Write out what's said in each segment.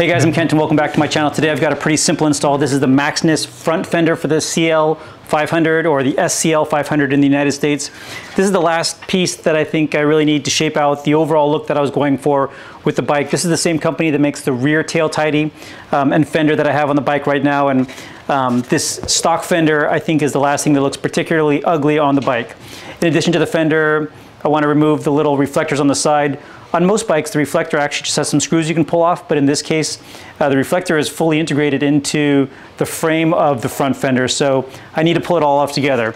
Hey guys, I'm Kent and welcome back to my channel. Today I've got a pretty simple install. This is the Maxnus front fender for the CL500 or the SCL500 in the United States. This is the last piece that I think I really need to shape out the overall look that I was going for with the bike. This is the same company that makes the rear tail tidy and fender that I have on the bike right now. And this stock fender I think is the last thing that looks particularly ugly on the bike. In addition to the fender, I want to remove the little reflectors on the side. On most bikes, the reflector actually just has some screws you can pull off, but in this case, the reflector is fully integrated into the frame of the front fender, so I need to pull it all off together.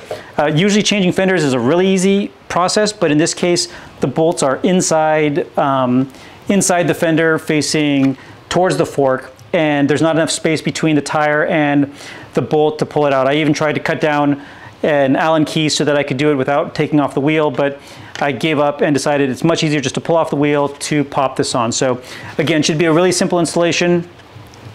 Usually changing fenders is a really easy process, but in this case, the bolts are inside the fender facing towards the fork, and there's not enough space between the tire and the bolt to pull it out. I even tried to cut down an Allen key so that I could do it without taking off the wheel, but I gave up and decided it's much easier just to pull off the wheel to pop this on. So again, should be a really simple installation.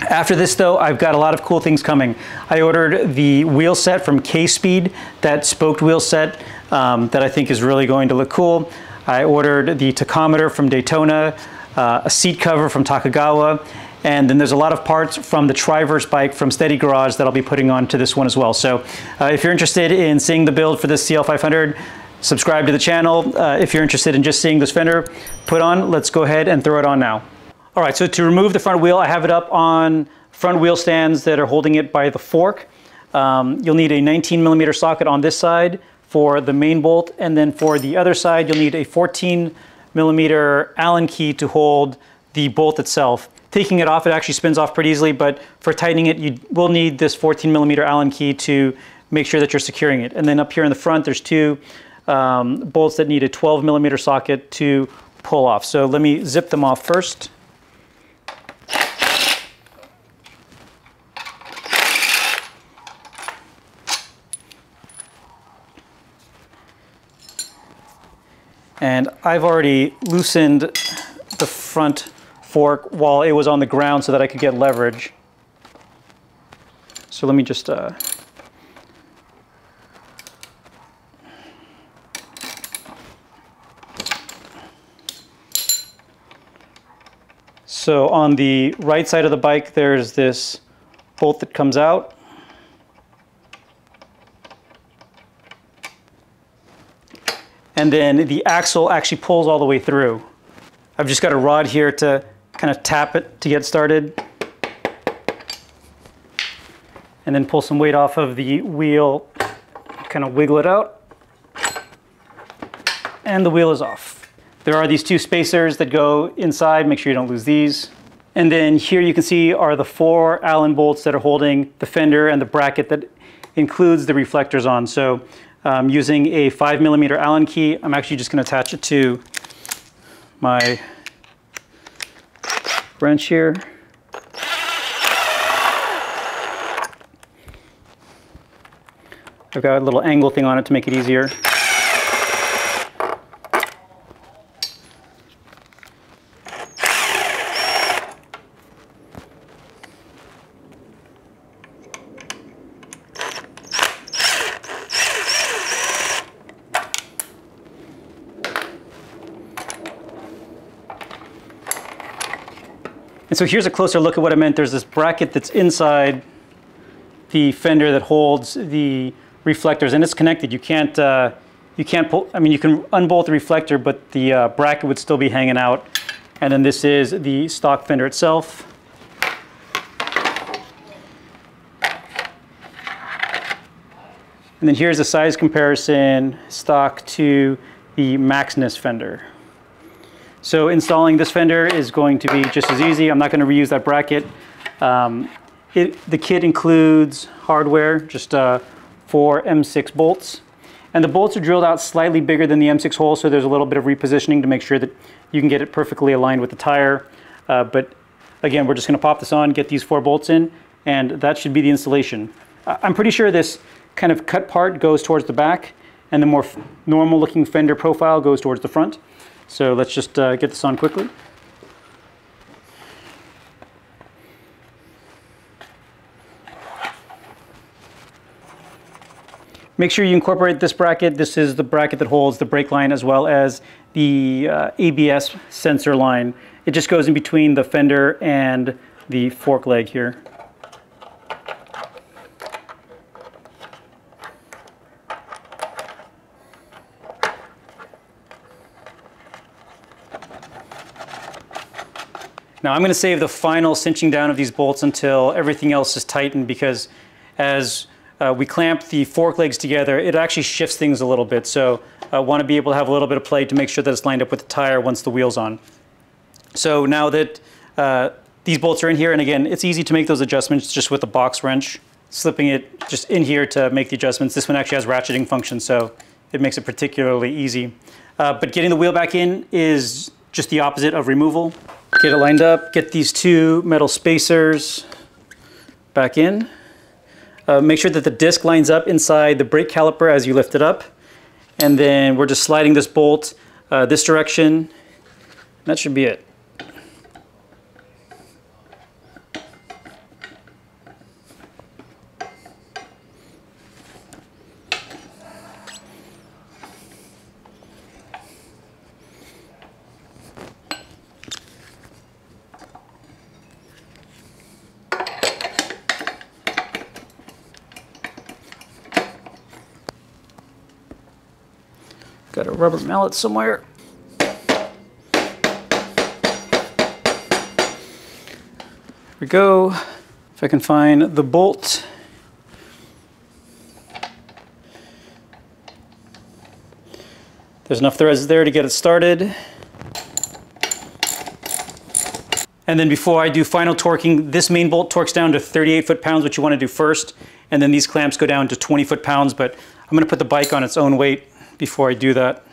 After this though, I've got a lot of cool things coming. I ordered the wheel set from K-Speed, that spoked wheel set that I think is really going to look cool. I ordered the tachometer from Daytona, a seat cover from Takagawa, and then there's a lot of parts from the Triverse bike from Steady Garage that I'll be putting onto this one as well. So if you're interested in seeing the build for this CL500, subscribe to the channel. If you're interested in just seeing this fender put on, let's go ahead and throw it on now. All right, so to remove the front wheel, I have it up on front wheel stands that are holding it by the fork. You'll need a 19mm socket on this side for the main bolt, and then for the other side, you'll need a 14mm Allen key to hold the bolt itself. Taking it off, it actually spins off pretty easily, but for tightening it, you will need this 14mm Allen key to make sure that you're securing it. And then up here in the front, there's two bolts that need a 12mm socket to pull off. So let me zip them off first. And I've already loosened the front fork while it was on the ground so that I could get leverage. So let me just so on the right side of the bike, there's this bolt that comes out. And then the axle actually pulls all the way through. I've just got a rod here to kind of tap it to get started. And then pull some weight off of the wheel, kind of wiggle it out. And the wheel is off. There are these two spacers that go inside, make sure you don't lose these. And then here you can see are the 4 Allen bolts that are holding the fender and the bracket that includes the reflectors on. So using a 5mm Allen key, I'm actually just going to attach it to my wrench here. I've got a little angle thing on it to make it easier. And so here's a closer look at what I meant. There's this bracket that's inside the fender that holds the reflectors, and it's connected. You can't pull, I mean, you can unbolt the reflector, but the bracket would still be hanging out. And then this is the stock fender itself. And then here's a size comparison, stock to the Maxnus fender. So installing this fender is going to be just as easy. I'm not going to reuse that bracket. The kit includes hardware, just 4 M6 bolts. And the bolts are drilled out slightly bigger than the M6 hole, so there's a little bit of repositioning to make sure that you can get it perfectly aligned with the tire. But again, we're just going to pop this on, get these 4 bolts in, and that should be the installation. I'm pretty sure this kind of cut part goes towards the back, and the more normal looking fender profile goes towards the front. So let's just get this on quickly. Make sure you incorporate this bracket. This is the bracket that holds the brake line as well as the ABS sensor line. It just goes in between the fender and the fork leg here. Now I'm going to save the final cinching down of these bolts until everything else is tightened, because as we clamp the fork legs together, it actually shifts things a little bit. So I want to be able to have a little bit of play to make sure that it's lined up with the tire once the wheel's on. So now that these bolts are in here, and again, it's easy to make those adjustments just with a box wrench, slipping it just in here to make the adjustments. This one actually has ratcheting function, so it makes it particularly easy. But getting the wheel back in is just the opposite of removal. Get it lined up, get these two metal spacers back in. Make sure that the disc lines up inside the brake caliper as you lift it up. And then we're just sliding this bolt this direction. That should be it. Got a rubber mallet somewhere. Here we go. If I can find the bolt. There's enough threads there to get it started. And then before I do final torquing, this main bolt torques down to 38 foot-pounds, which you want to do first. And then these clamps go down to 20 foot-pounds, but I'm going to put the bike on its own weight before I do that.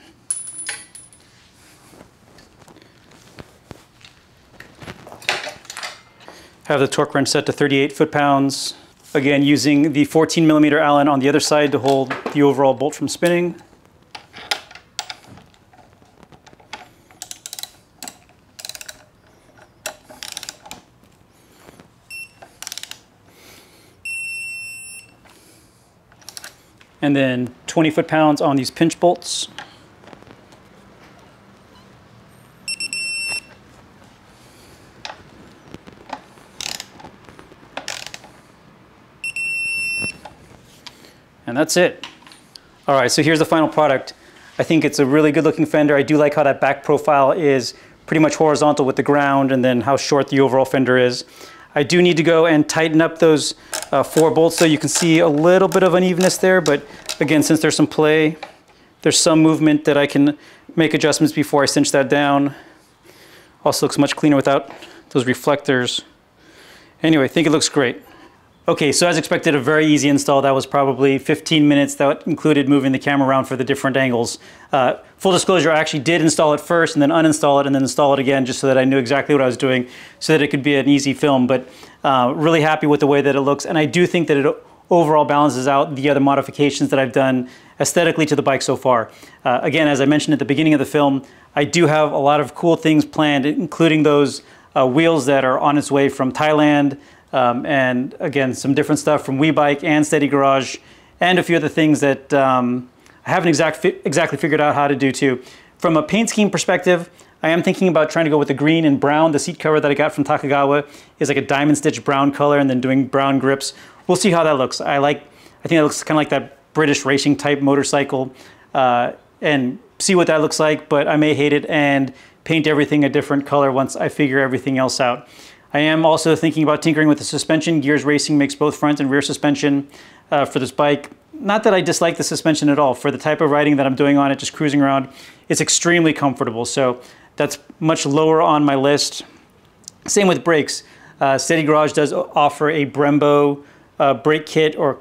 Have the torque wrench set to 38 foot-pounds. Again, using the 14mm Allen on the other side to hold the overall bolt from spinning. And then 20 foot-pounds on these pinch bolts. And that's it. All right, so here's the final product. I think it's a really good looking Fender. I do like how that back profile is pretty much horizontal with the ground, and then how short the overall fender is. I do need to go and tighten up those 4 bolts, so you can see a little bit of unevenness there, but again, since there's some play, there's some movement that I can make adjustments before I cinch that down. Also looks much cleaner without those reflectors. Anyway, I think it looks great. Okay, so as expected, a very easy install. That was probably 15 minutes. That included moving the camera around for the different angles. Full disclosure, I actually did install it first and then uninstall it and then install it again, just so that I knew exactly what I was doing, so that it could be an easy film. But really happy with the way that it looks. And I do think that it overall balances out the other modifications that I've done aesthetically to the bike so far. Again, as I mentioned at the beginning of the film, I do have a lot of cool things planned, including those wheels that are on its way from Thailand. And again, some different stuff from WeBike and Steady Garage, and a few other things that I haven't exactly figured out how to do too. From a paint scheme perspective, I am thinking about trying to go with the green and brown. The seat cover that I got from Takagawa is like a diamond stitch brown color, and then doing brown grips. We'll see how that looks. I think it looks kind of like that British racing type motorcycle, and see what that looks like, but I may hate it and paint everything a different color once I figure everything else out. I am also thinking about tinkering with the suspension. Gears Racing makes both front and rear suspension for this bike. Not that I dislike the suspension at all. For the type of riding that I'm doing on it, just cruising around, it's extremely comfortable. So that's much lower on my list. Same with brakes. Steady Garage does offer a Brembo brake kit or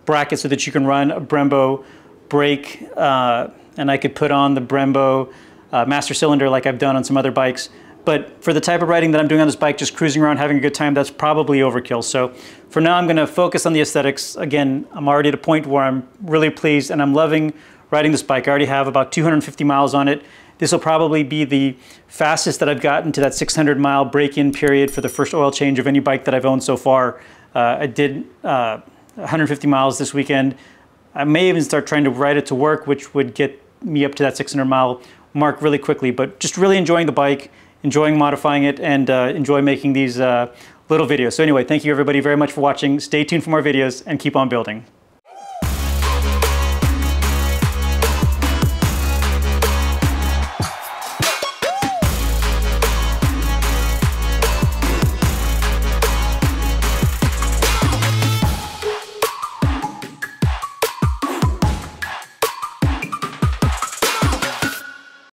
bracket so that you can run a Brembo brake, and I could put on the Brembo master cylinder like I've done on some other bikes. But for the type of riding that I'm doing on this bike, just cruising around, having a good time, that's probably overkill. So for now, I'm going to focus on the aesthetics. Again, I'm already at a point where I'm really pleased, and I'm loving riding this bike. I already have about 250 miles on it. This will probably be the fastest that I've gotten to that 600-mile break-in period for the first oil change of any bike that I've owned so far. I did 150 miles this weekend. I may even start trying to ride it to work, which would get me up to that 600-mile mark really quickly. But just really enjoying the bike, enjoying modifying it, and enjoy making these little videos. So anyway, thank you everybody very much for watching. Stay tuned for more videos and keep on building.